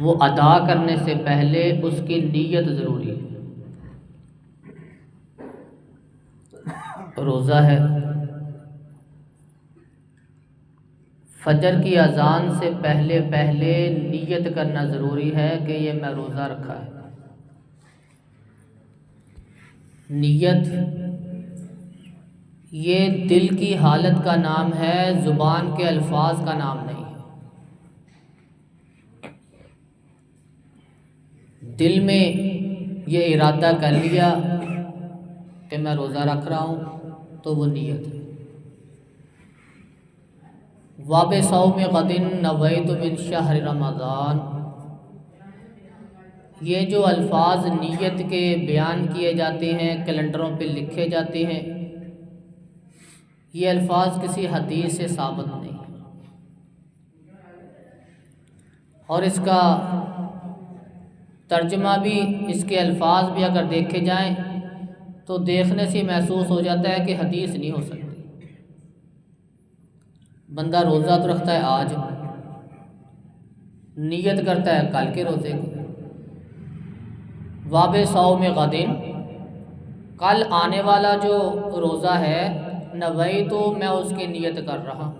وہ ادا کرنے سے پہلے اس کی نیت ضروری ہے۔ روزہ ہے، فجر کی اذان سے پہلے نیت کرنا ضروری ہے کہ یہ میں روزہ رکھا ہے۔ نیت یہ دل کی حالت کا نام ہے، زبان کے الفاظ کا نام نہیں ہے۔ دل میں یہ ارادہ کر لیا کہ میں روزہ رکھ رہا ہوں تو وہ نیت ہے۔ وَبِصَوْمِ غَدٍ نَوَيْتُ مِنْ شَهْرِ رمضان، یہ جو الفاظ نیت کے بیان کیے جاتے ہیں، کیلنڈروں پہ لکھے جاتے ہیں، یہ الفاظ کسی حدیث سے ثابت نہیں ہیں، اور اس کا ترجمہ بھی، اس کے الفاظ بھی اگر دیکھے جائیں تو دیکھنے سے محسوس ہو جاتا ہے کہ حدیث نہیں ہو سکتی۔ بندہ روزہ تو رکھتا ہے آج، نیت کرتا ہے کل کے روزے کی۔ وَبِصَوْمِ غَدٍ، کل آنے والا جو روزہ ہے، نویت، میں اس کی نیت کر رہا ہوں،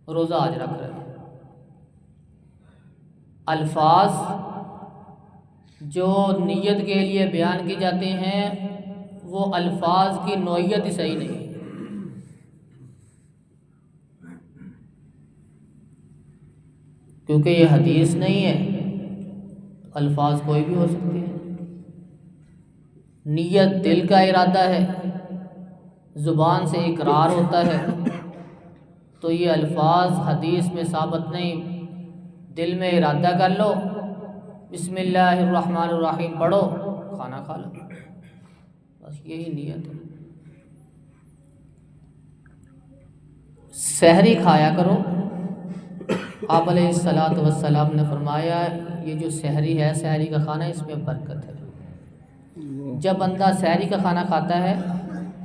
روزہ آج رکھ رہا ہے۔ الفاظ جو نیت کے لیے بیان کی جاتے ہیں وہ الفاظ کی نوعیت ہی صحیح نہیں ہے۔ کیونکہ یہ حدیث نہیں ہے، الفاظ کوئی بھی ہو سکتے ہیں۔ نیت دل کا ارادہ ہے، زبان سے اقرار ہوتا ہے، تو یہ الفاظ حدیث میں ثابت نہیں۔ دل میں ارادہ کر لو، بسم اللہ الرحمن الرحیم پڑھو، کھانا کھا لو، بس یہی نیت ہے۔ سحری کھایا کرو، آپ علیہ السلام نے فرمایا یہ جو سحری ہے، سحری کا کھانا، اس میں برکت ہے۔ جب بندہ سحری کا کھانا کھاتا ہے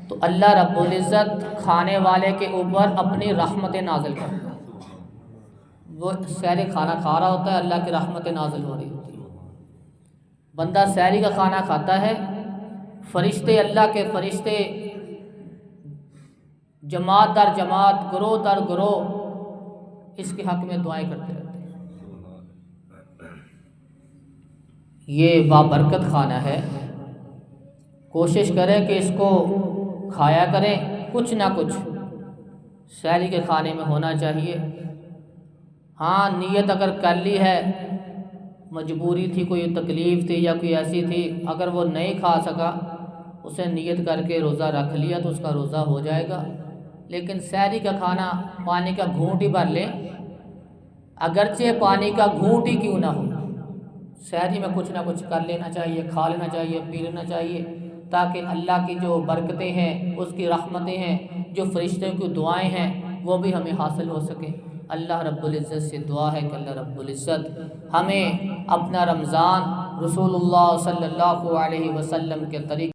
تو اللہ رب العزت کھانے والے کے اوپر اپنی رحمت نازل کرتا ہے۔ وہ سحری کھانا کھا رہا ہوتا ہے، اللہ کی رحمت نازل ہو رہی ہوتی ہے۔ بندہ سحری کا کھانا کھاتا ہے، فرشتے، اللہ کے فرشتے جماعت در جماعت، گروہ در گروہ اس کے حق میں دعائیں کرتے رہتے ہیں۔ یہ بابرکت کھانا ہے، کوشش کریں کہ اس کو کھایا کریں، کچھ نہ کچھ سحری کے کھانے میں ہونا چاہیے۔ ہاں، نیت اگر کر لی ہے، مجبوری تھی، کوئی تکلیف تھی یا کوئی ایسی تھی، اگر وہ نہیں کھا سکا، اسے نیت کر کے روزہ رکھ لیا تو اس کا روزہ ہو جائے گا۔ لیکن سحری کا کھانا پانی کا گھونٹ ہی بھر لے، اگرچہ پانی کا گھونٹ ہی کیوں نہ ہو، سحری میں کچھ نہ کچھ کر لینا چاہیے، کھا لینا چاہیے، پی لینا چاہیے، تاکہ اللہ کی جو برکتیں ہیں، اس کی رحمتیں ہیں، جو فرشتوں کی دعائیں ہیں، وہ بھی ہمیں حاصل ہو سکیں۔ اللہ رب العزت سے دعا ہے کہ اللہ رب العزت ہمیں اپنا رمضان رسول اللہ صلی اللہ علیہ وسلم کے طریقے